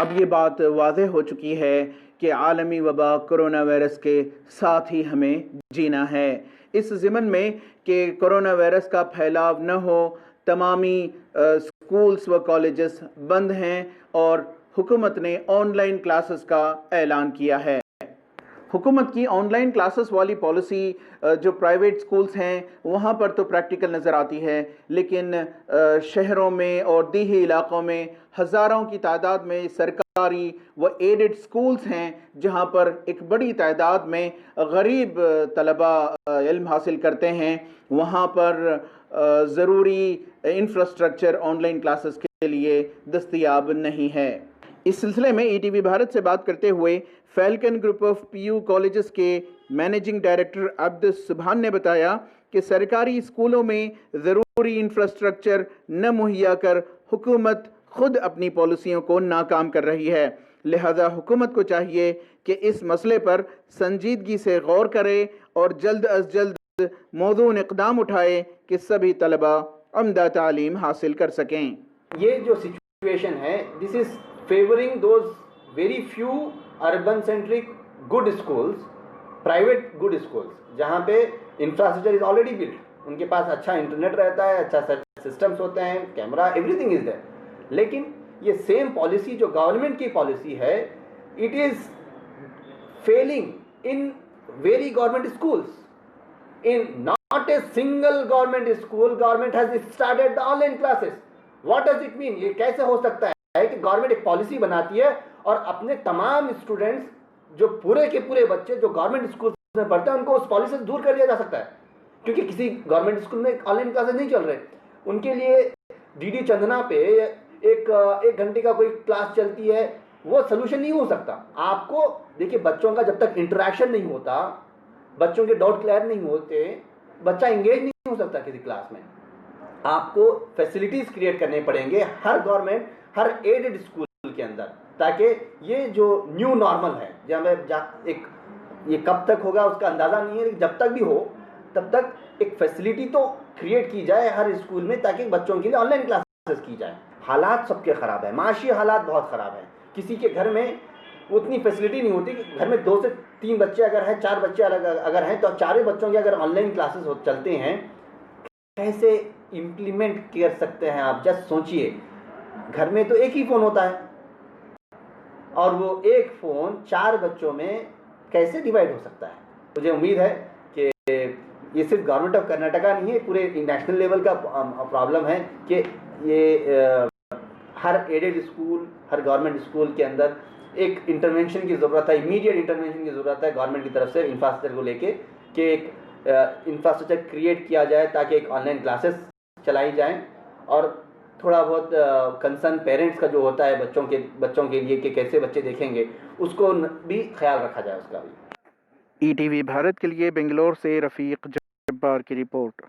अब ये बात वाज़ेह हो चुकी है कि आलमी वबा कोरोना वायरस के साथ ही हमें जीना है। इस ज़िमन में कि कोरोना वायरस का फैलाव न हो, तमामी स्कूल्स व कॉलेजेस बंद हैं और हुकूमत ने ऑनलाइन क्लासेस का ऐलान किया है। हुकूमत की ऑनलाइन क्लासेस वाली पॉलिसी जो प्राइवेट स्कूल्स हैं वहाँ पर तो प्रैक्टिकल नज़र आती है, लेकिन शहरों में और दीही इलाक़ों में हज़ारों की तादाद में सरकारी व एडेड स्कूल्स हैं जहाँ पर एक बड़ी तादाद में गरीब तलबा इल्म हासिल करते हैं। वहाँ पर ज़रूरी इंफ्रास्ट्रक्चर ऑनलाइन क्लासेस के लिए दस्तयाब नहीं है। इस सिलसिले में ईटीवी भारत से बात करते हुए falcon group of PU colleges के मैनेजिंग डायरेक्टर अब्दुल सुभान ने बताया कि सरकारी स्कूलों में ज़रूरी इंफ्रास्ट्रक्चर न मुहैया कर हुकूमत खुद अपनी पॉलिसियों को नाकाम कर रही है। लिहाजा हुकूमत को चाहिए कि इस मसले पर संजीदगी से गौर करे और जल्द अज जल्द मौजूद इक़दाम उठाए कि सभी तलबा अमदा तालीम हासिल कर सकें। ये जो सिचुएशन है, this is favouring those very few urban centric good schools, private good schools, जहाँ पे इंफ्रास्ट्रक्चर इज ऑलरेडी बिल्ड, उनके पास अच्छा इंटरनेट रहता है, अच्छा सिस्टम्स होते हैं, कैमरा, एवरीथिंग इज देयर। लेकिन ये सेम पॉलिसी जो गवर्नमेंट की पॉलिसी है, it is failing in very government schools. In not a single government school, government has started the online classes. What does it mean? ये कैसे हो सकता है कि गवर्नमेंट एक पॉलिसी बनाती है और अपने तमाम स्टूडेंट्स, जो पूरे के पूरे बच्चे जो गवर्नमेंट स्कूल में पढ़ते हैं, उनको उस पॉलिसी से दूर कर दिया जा सकता है, क्योंकि किसी गवर्नमेंट स्कूल में ऑनलाइन क्लासेस नहीं चल रहे। उनके लिए डीडी चंदना पे एक घंटे का कोई क्लास चलती है, वो सोल्यूशन नहीं हो सकता। आपको देखिए, बच्चों का जब तक इंटरेक्शन नहीं होता, बच्चों के डाउट क्लियर नहीं होते, बच्चा इंगेज नहीं हो सकता किसी क्लास में। आपको फैसिलिटीज क्रिएट करने पड़ेंगे हर गवर्नमेंट, हर एडेड स्कूल के अंदर, ताकि ये जो न्यू नॉर्मल है, ये कब तक होगा उसका अंदाजा नहीं है, लेकिन जब तक भी हो तब तक एक फैसिलिटी तो क्रिएट की जाए हर स्कूल में, ताकि बच्चों के लिए ऑनलाइन क्लासेस की जाए। हालात सबके खराब है, माशी हालात बहुत खराब है। किसी के घर में उतनी फैसिलिटी नहीं होती कि घर में 2 से 3 बच्चे अगर हैं, 4 बच्चे अगर हैं, तो चारों बच्चों के अगर ऑनलाइन क्लासेस चलते हैं, कैसे इम्प्लीमेंट कर सकते हैं आप? जस्ट सोचिए, घर में तो एक ही फ़ोन होता है और वो एक फ़ोन 4 बच्चों में कैसे डिवाइड हो सकता है? मुझे उम्मीद है कि ये सिर्फ गवर्नमेंट ऑफ कर्नाटका नहीं है, पूरे नेशनल लेवल का प्रॉब्लम है कि ये हर एडेड स्कूल, हर गवर्नमेंट स्कूल के अंदर एक इंटरवेंशन की ज़रूरत है, इमीडिएट इंटरवेंशन की ज़रूरत है गवर्नमेंट की तरफ से इंफ्रास्ट्रक्चर को लेके, कि एक इंफ्रास्ट्रक्चर क्रिएट किया जाए ताकि एक ऑनलाइन क्लासेस चलाई जाएं, और थोड़ा बहुत कंसर्न पेरेंट्स का जो होता है बच्चों के लिए कि कैसे बच्चे देखेंगे, उसको भी ख्याल रखा जाए उसका भी। ईटीवी भारत के लिए बेंगलोर से रफ़ीक जब्बार की रिपोर्ट।